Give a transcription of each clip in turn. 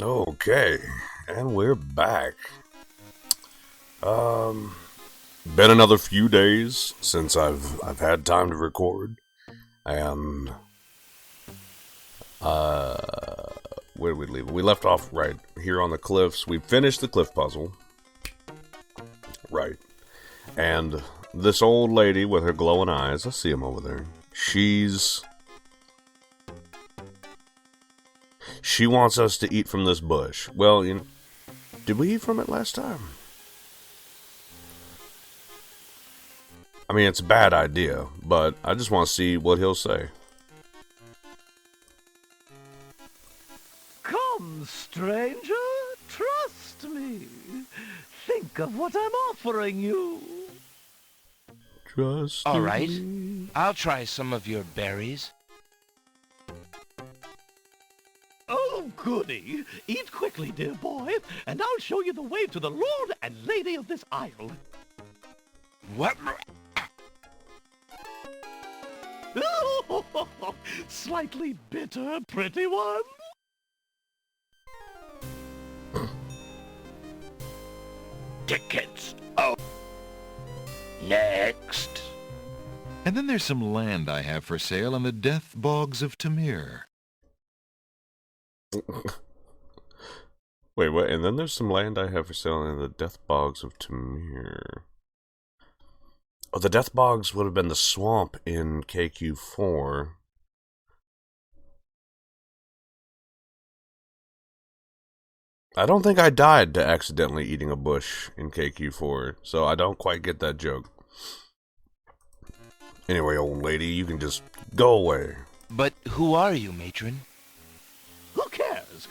Okay, and we're back. Um, been another few days since I've had time to record, and uh, where did we leave? We left off right here on the cliffs. We finished the cliff puzzle, right? And this old lady with her glowing eyes, I see him over there. She wants us to eat from this bush. Well, did we eat from it last time? I mean, it's a bad idea, but I just want to see what he'll say. Come, stranger, trust me. Think of what I'm offering you. Trust All right. me. I'll try some of your berries. Oh, goody. Eat quickly, dear boy, and I'll show you the way to the lord and lady of this isle. What? Slightly bitter, pretty one. Tickets. Oh. Next. And then there's some land I have for sale in the death bogs of Tamir. Wait, what? And then there's some land I have for sale in the death bogs of Tamir. Oh, the death bogs would have been the swamp in KQ4. I don't think I died to accidentally eating a bush in KQ4, so I don't quite get that joke. Anyway, old lady, you can just go away. But who are you, matron? Who cares?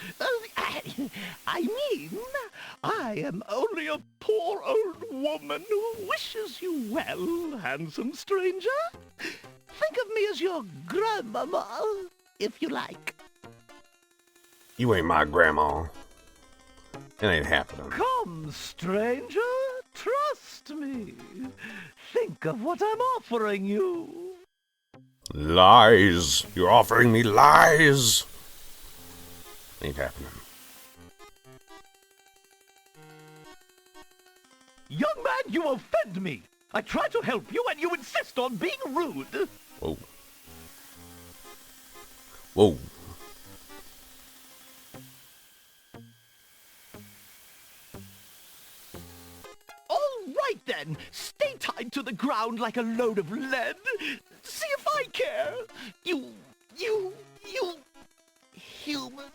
I mean, I am only a poor old woman who wishes you well, handsome stranger. Think of me as your grandmama, if you like. You ain't my grandma. It ain't happening. Come, stranger, trust me. Think of what I'm offering you. Lies! You're offering me lies! Ain't happening. Young man, you offend me. I try to help you and you insist on being rude. Whoa. Whoa. All right then, stay tied to the ground like a load of lead. See if I care. You human.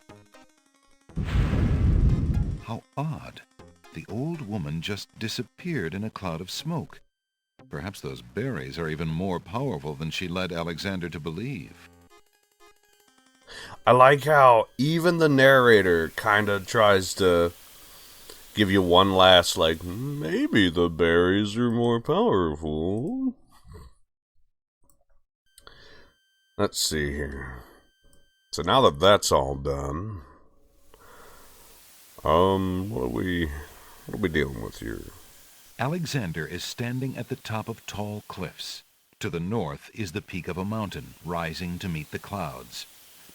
How odd. The old woman just disappeared in a cloud of smoke. Perhaps those berries are even more powerful than she led Alexander to believe. I like how even the narrator kind of tries to give you one last, like, maybe the berries are more powerful. Let's see here. So now that that's all done, what are we dealing with here? Alexander is standing at the top of tall cliffs. To the north is the peak of a mountain rising to meet the clouds.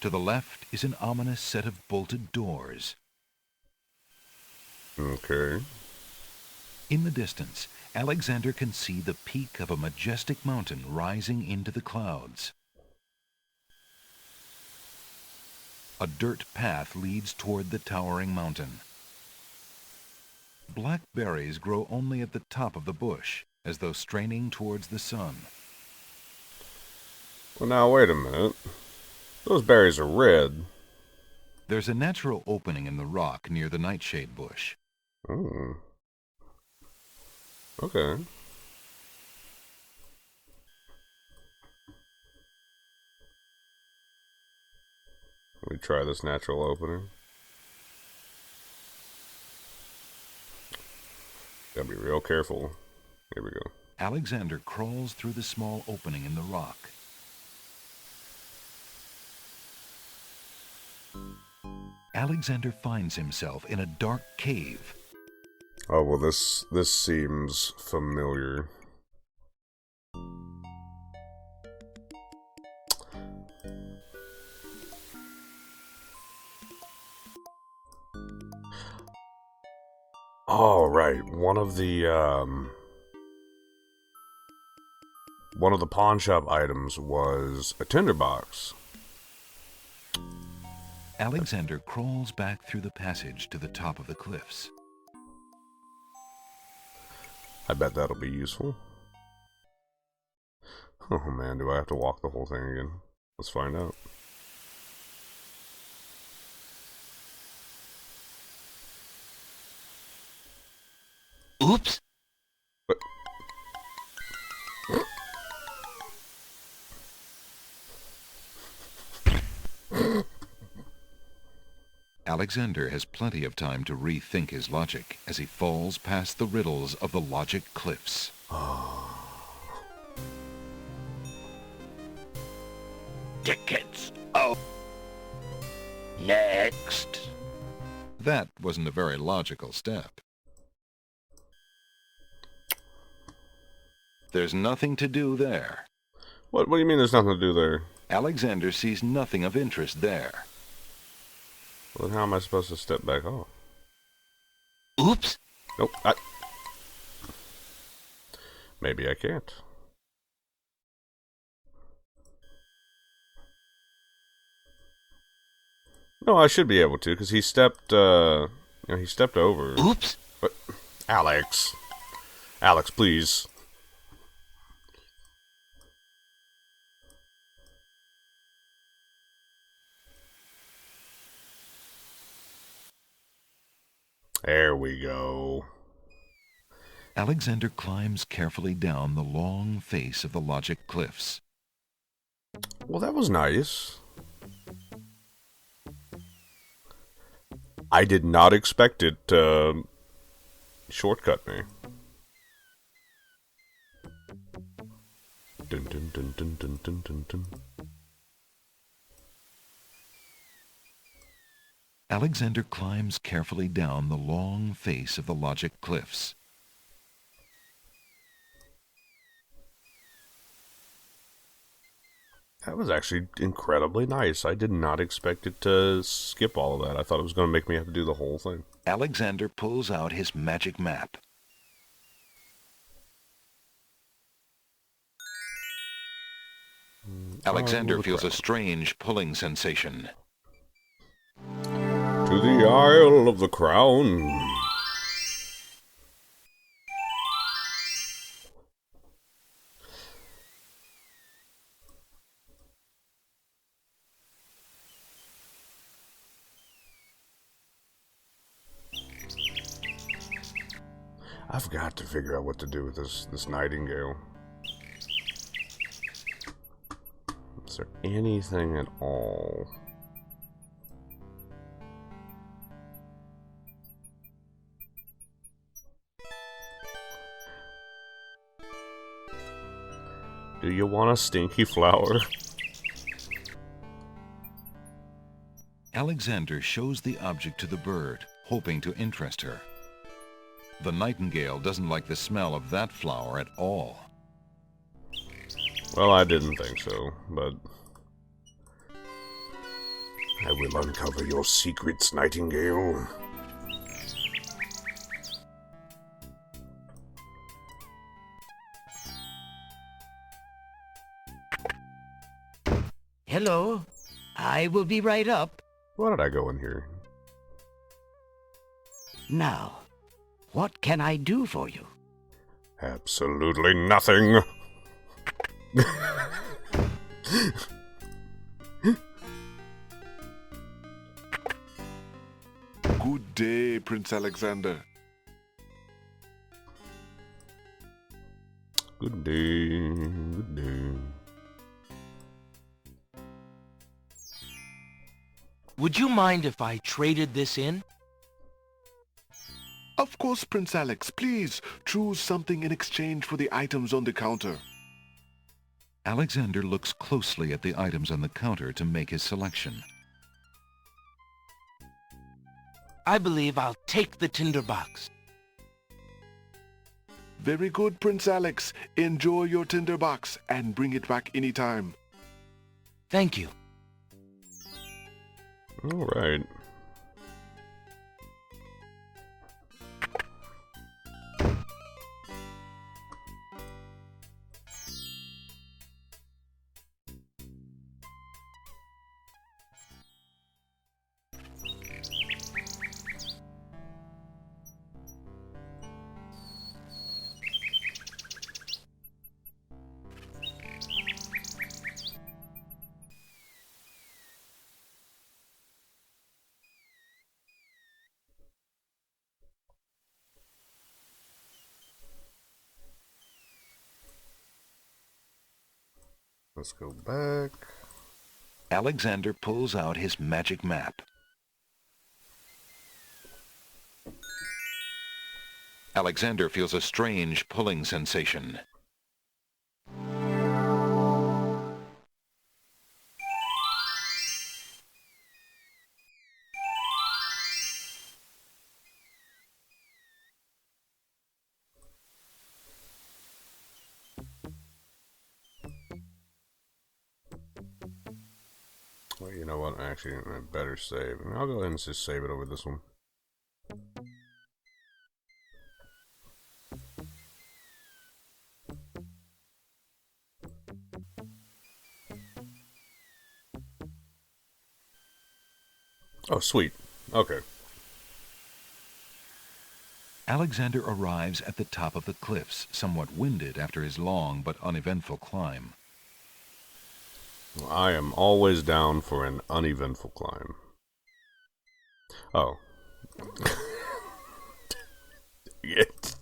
To the left is an ominous set of bolted doors. Okay. In the distance, Alexander can see the peak of a majestic mountain rising into the clouds. A dirt path leads toward the towering mountain. Black berries grow only at the top of the bush, as though straining towards the sun. Well, now, wait a minute. Those berries are red. There's a natural opening in the rock near the nightshade bush. Oh. Okay. Let me try this natural opening. Gotta be real careful. Here we go. Alexander crawls through the small opening in the rock. Alexander finds himself in a dark cave. Oh, well, this seems familiar. Oh, right. One of the pawn shop items was a tinderbox. Alexander crawls back through the passage to the top of the cliffs. I bet that'll be useful. Oh man, do I have to walk the whole thing again? Let's find out. Oops! But Alexander has plenty of time to rethink his logic as he falls past the riddles of the logic cliffs. Tickets. Oh. Next. That wasn't a very logical step. There's nothing to do there. what do you mean there's nothing to do there? Alexander sees nothing of interest there. Well, then how am I supposed to step back off? Oops! Nope. Maybe I can't. No, I should be able to, because he stepped, he stepped over. Oops! But, Alex, please. There we go. Alexander climbs carefully down the long face of the logic cliffs. Well, that was nice. I did not expect it to shortcut me. Dun, dun, dun, dun, dun, dun, dun, dun. Alexander climbs carefully down the long face of the logic cliffs. That was actually incredibly nice. I did not expect it to skip all of that. I thought it was going to make me have to do the whole thing. Alexander pulls out his magic map. Alexander feels a strange pulling sensation. To the Isle of the Crown. I've got to figure out what to do with this nightingale. Is there anything at all? Do you want a stinky flower? Alexander shows the object to the bird, hoping to interest her. The nightingale doesn't like the smell of that flower at all. Well, I didn't think so, but I will uncover your secrets, nightingale. Hello. I will be right up. Why did I go in here? Now, what can I do for you? Absolutely nothing. Good day, Prince Alexander. Good day, good day. Would you mind if I traded this in? Of course, Prince Alex. Please choose something in exchange for the items on the counter. Alexander looks closely at the items on the counter to make his selection. I believe I'll take the tinderbox. Very good, Prince Alex. Enjoy your tinderbox and bring it back anytime. Thank you. All right. Let's go back. Alexander pulls out his magic map. Alexander feels a strange pulling sensation. Well, you know what? Actually, I better save. I'll go ahead and just save it over this one. Oh, sweet. Okay. Alexander arrives at the top of the cliffs, somewhat winded after his long but uneventful climb. Well, I am always down for an uneventful climb. Oh. It.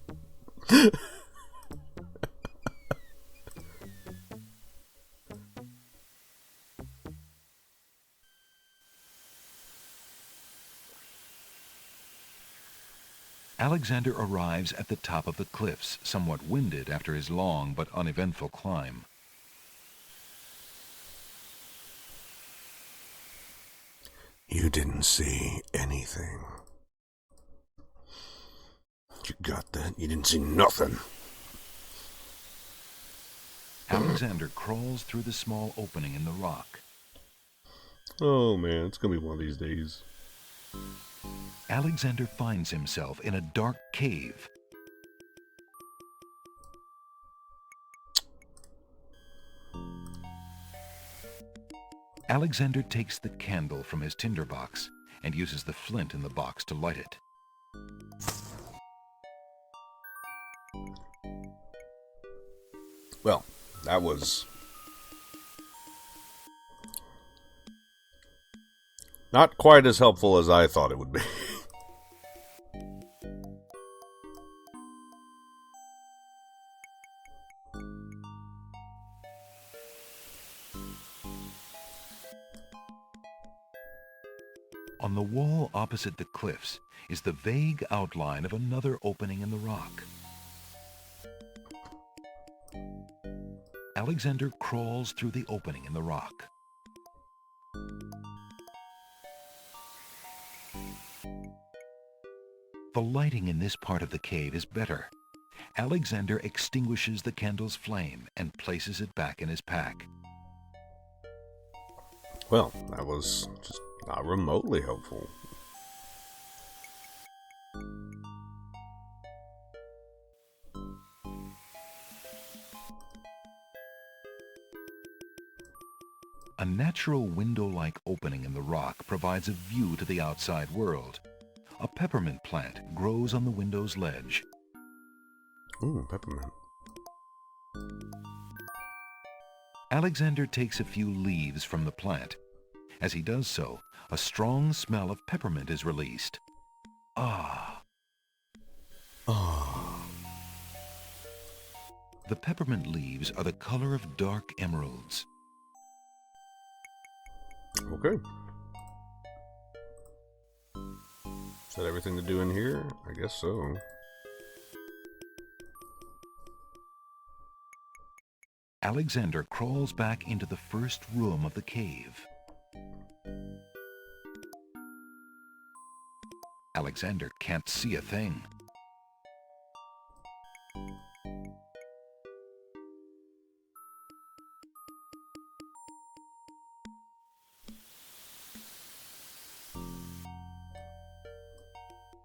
Alexander arrives at the top of the cliffs, somewhat winded after his long but uneventful climb. You didn't see anything. You got that? You didn't see nothing. Alexander crawls through the small opening in the rock. Oh man, it's gonna be one of these days. Alexander finds himself in a dark cave. Alexander takes the candle from his tinderbox and uses the flint in the box to light it. Well, that was not quite as helpful as I thought it would be. On the wall opposite the cliffs is the vague outline of another opening in the rock. Alexander crawls through the opening in the rock. The lighting in this part of the cave is better. Alexander extinguishes the candle's flame and places it back in his pack. Well, that was just not remotely helpful. A natural window-like opening in the rock provides a view to the outside world. A peppermint plant grows on the window's ledge. Ooh, peppermint. Alexander takes a few leaves from the plant. As he does so, a strong smell of peppermint is released. Ah! Ah. The peppermint leaves are the color of dark emeralds. Okay. Is that everything to do in here? I guess so. Alexander crawls back into the first room of the cave. Alexander can't see a thing.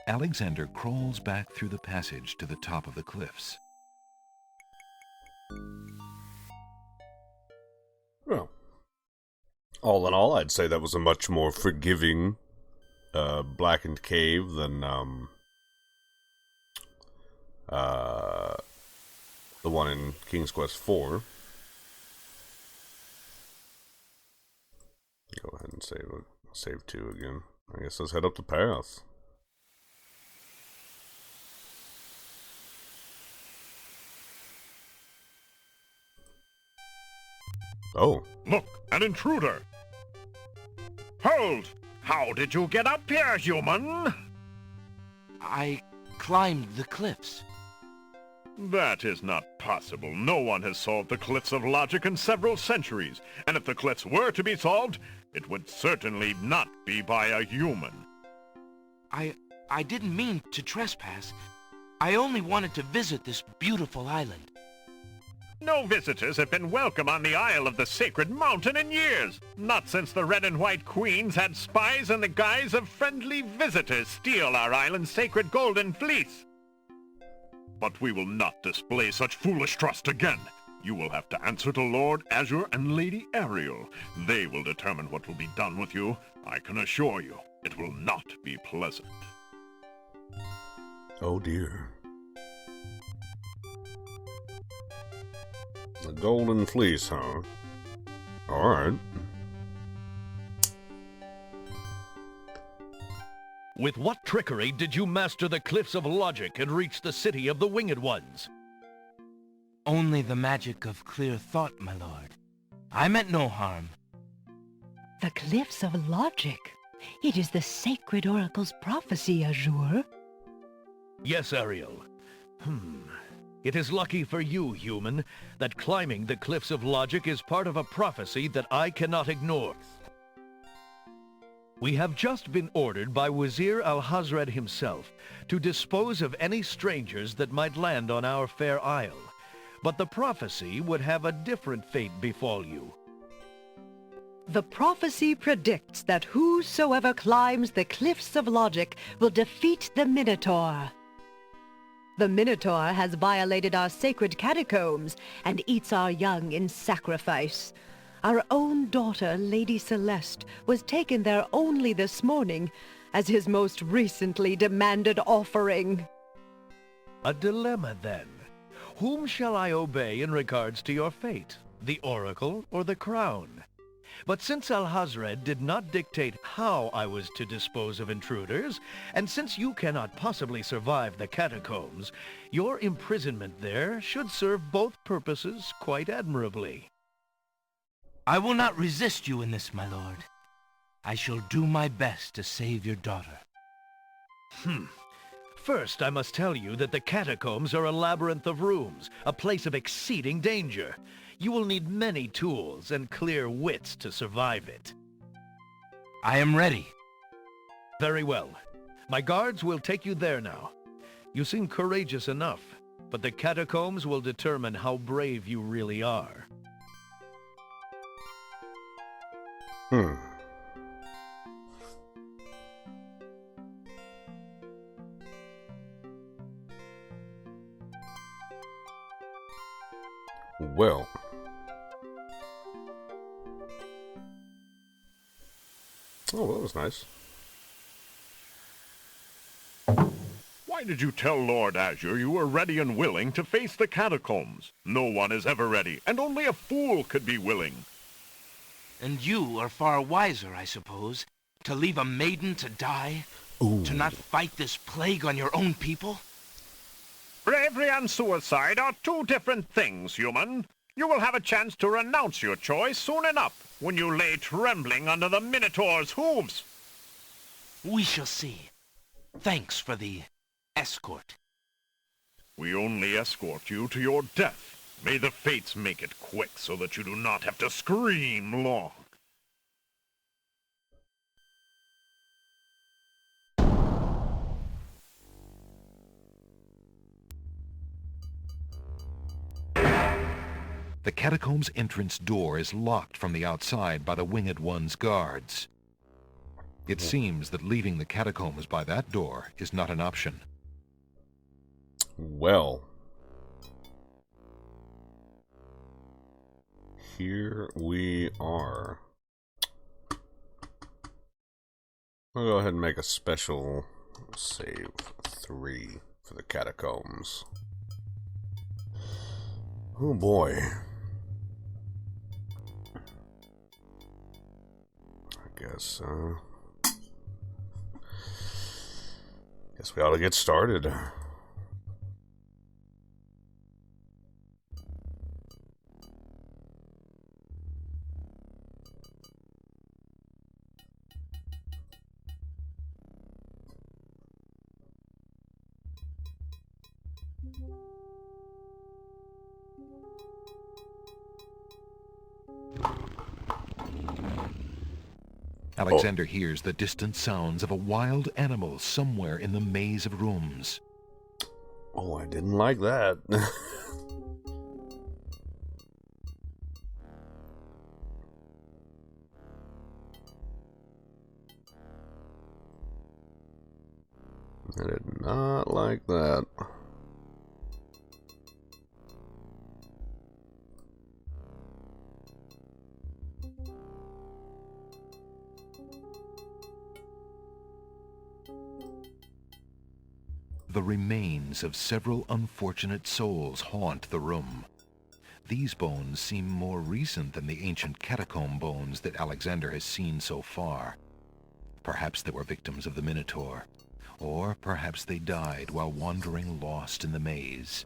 Alexander crawls back through the passage to the top of the cliffs. Well, all in all, I'd say that was a much more forgiving blackened cave than the one in King's Quest IV. Go ahead and save it. Save 2 again. I guess let's head up the path. Oh. Look, an intruder! Hold! How did you get up here, human? I climbed the cliffs. That is not possible. No one has solved the cliffs of logic in several centuries, and if the cliffs were to be solved, it would certainly not be by a human. I didn't mean to trespass. I only wanted to visit this beautiful island. No visitors have been welcome on the Isle of the Sacred Mountain in years. Not since the Red and White Queens had spies in the guise of friendly visitors steal our island's sacred golden fleece. But we will not display such foolish trust again. You will have to answer to Lord Azure and Lady Ariel. They will determine what will be done with you. I can assure you, it will not be pleasant. Oh dear. The golden fleece, huh? Alright. With what trickery did you master the cliffs of logic and reach the city of the Winged Ones? Only the magic of clear thought, my lord. I meant no harm. The cliffs of logic. It is the sacred oracle's prophecy, Azure. Yes, Ariel. It is lucky for you, human, that climbing the cliffs of logic is part of a prophecy that I cannot ignore. We have just been ordered by Wazir Al-Hazred himself to dispose of any strangers that might land on our fair isle. But the prophecy would have a different fate befall you. The prophecy predicts that whosoever climbs the cliffs of logic will defeat the Minotaur. The Minotaur has violated our sacred catacombs and eats our young in sacrifice. Our own daughter, Lady Celeste, was taken there only this morning as his most recently demanded offering. A dilemma, then. Whom shall I obey in regards to your fate? The Oracle or the Crown? But since Al-Hazred did not dictate how I was to dispose of intruders, and since you cannot possibly survive the catacombs, your imprisonment there should serve both purposes quite admirably. I will not resist you in this, my lord. I shall do my best to save your daughter. First, I must tell you that the catacombs are a labyrinth of rooms, a place of exceeding danger. You will need many tools and clear wits to survive it. I am ready. Very well. My guards will take you there now. You seem courageous enough, but the catacombs will determine how brave you really are. Well. Oh, that was nice. Why did you tell Lord Azure you were ready and willing to face the catacombs? No one is ever ready, and only a fool could be willing. And you are far wiser, I suppose, to leave a maiden to die? Ooh. To not fight this plague on your own people? Bravery and suicide are two different things, human. You will have a chance to renounce your choice soon enough when you lay trembling under the Minotaur's hooves. We shall see. Thanks for the escort. We only escort you to your death. May the fates make it quick so that you do not have to scream long. The catacomb's entrance door is locked from the outside by the Winged One's guards. It seems that leaving the catacombs by that door is not an option. Well. Here we are. I'll go ahead and make a special save 3 for the catacombs. Oh boy. Guess we ought to get started. Alexander hears the distant sounds of a wild animal somewhere in the maze of rooms. Oh, I didn't like that. I did not like that. The remains of several unfortunate souls haunt the room. These bones seem more recent than the ancient catacomb bones that Alexander has seen so far. Perhaps they were victims of the Minotaur, or perhaps they died while wandering lost in the maze.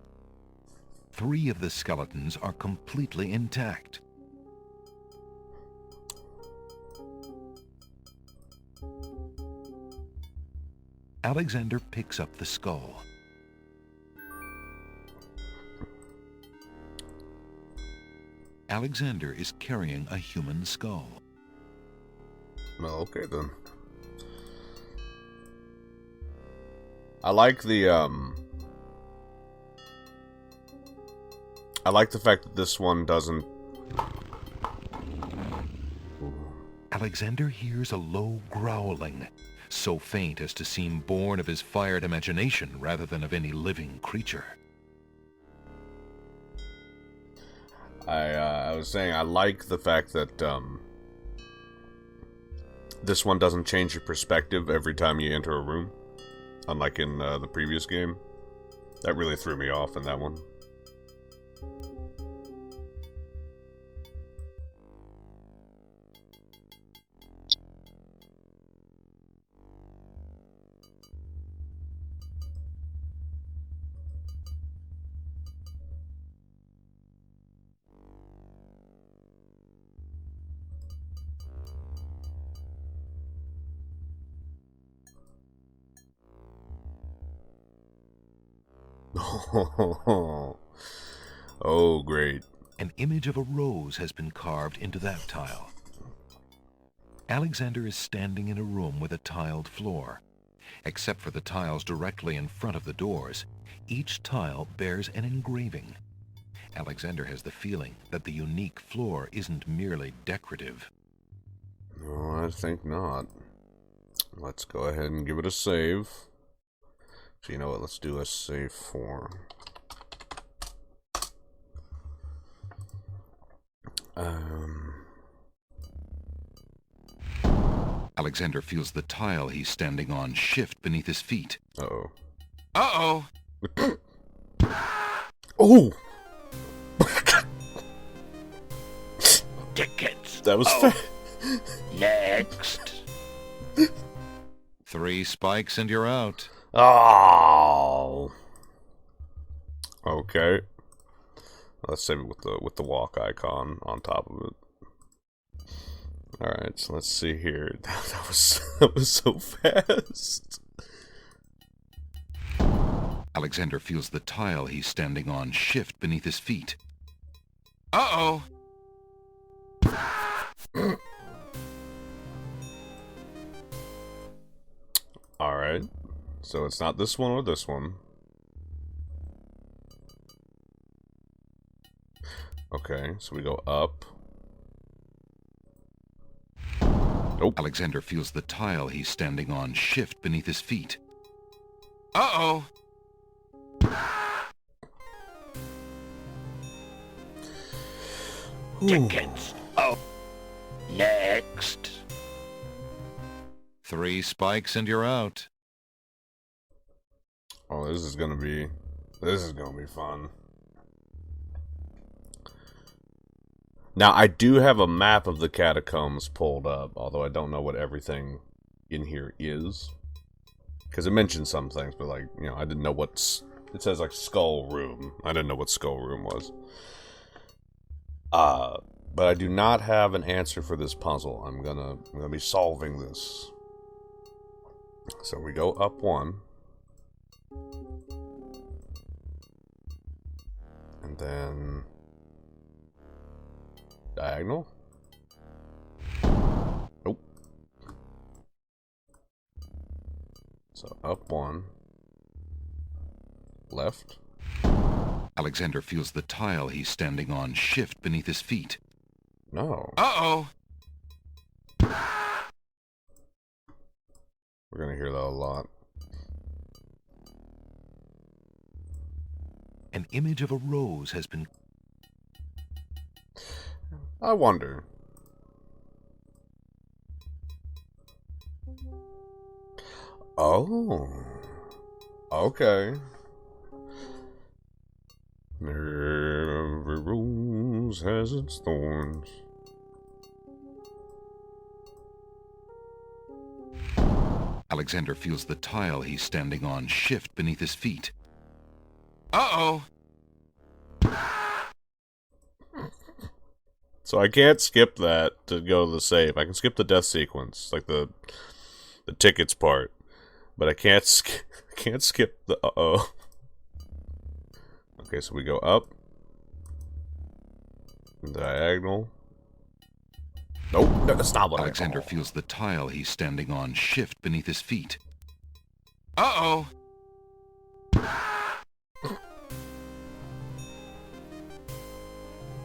3 of the skeletons are completely intact. Alexander picks up the skull. Alexander is carrying a human skull. Well, okay then. I like the fact that this one doesn't... Alexander hears a low growling, so faint as to seem born of his fired imagination rather than of any living creature. I was saying I like the fact that this one doesn't change your perspective every time you enter a room, unlike in the previous game. That really threw me off in that one. Oh, great. An image of a rose has been carved into that tile. Alexander is standing in a room with a tiled floor. Except for the tiles directly in front of the doors, each tile bears an engraving. Alexander has the feeling that the unique floor isn't merely decorative. No, I think not. Let's go ahead and give it a save. So you know what, let's do a save for... Alexander feels the tile he's standing on shift beneath his feet. Uh-oh. Uh-oh. Oh! Tickets. That was Next. 3 spikes and you're out. Oh. Okay. Let's save it with the walk icon on top of it. All right, so let's see here. That was so fast. Alexander feels the tile he's standing on shift beneath his feet. Uh-oh. All right. So it's not this one or this one. Okay, so we go up. Nope. Alexander feels the tile he's standing on shift beneath his feet. Uh-oh. Tickets. Oh. Next. 3 spikes and you're out. Oh, this is gonna be fun. Now, I do have a map of the catacombs pulled up, although I don't know what everything in here is. Because it mentions some things, but like, you know, I didn't know what's... It says like Skull Room. I didn't know what Skull Room was. But I do not have an answer for this puzzle. I'm gonna be solving this. So we go up 1. Then diagonal. Nope. So up one. Left. Alexander feels the tile he's standing on shift beneath his feet. No. Uh-oh. We're gonna hear that a lot. An image of a rose has been... I wonder. Oh. Okay. Every rose has its thorns. Alexander feels the tile he's standing on shift beneath his feet. Uh-oh. So I can't skip that to go to the save. I can skip the death sequence, like the tickets part, but I can't skip the uh-oh. Okay, so we go up, diagonal. Nope, no, stop it. Alexander feels the tile he's standing on shift beneath his feet. Uh-oh.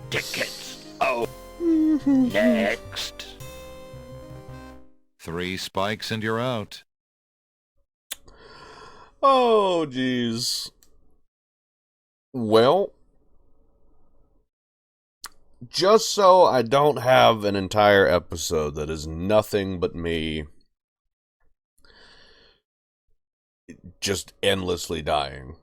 Tickets. Oh. Next. 3 spikes and you're out. Oh, jeez. Well, just so I don't have an entire episode that is nothing but me just endlessly dying.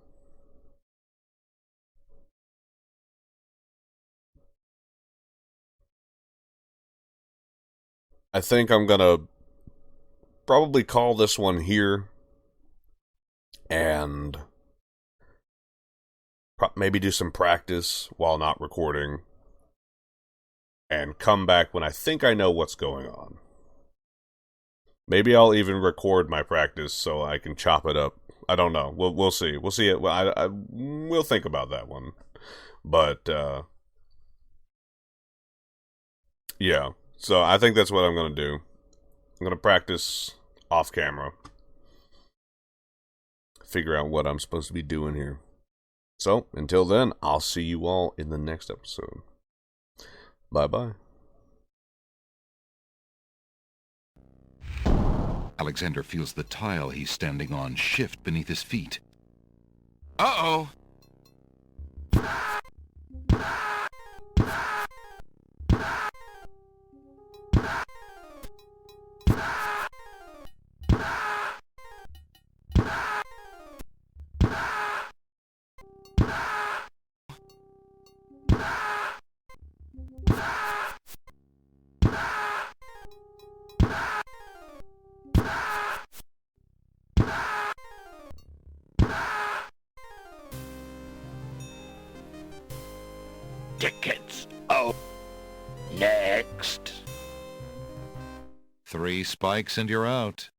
I think I'm gonna probably call this one here and maybe do some practice while not recording and come back when I think I know what's going on. Maybe I'll even record my practice so I can chop it up. I don't know. We'll see. We'll see it. We'll think about that one. But yeah. So I think that's what I'm gonna do. I'm gonna practice off camera. Figure out what I'm supposed to be doing here. So, until then, I'll see you all in the next episode. Bye-bye. Alexander feels the tile he's standing on shift beneath his feet. Uh-oh. Tickets. Oh. Next. 3 spikes and you're out.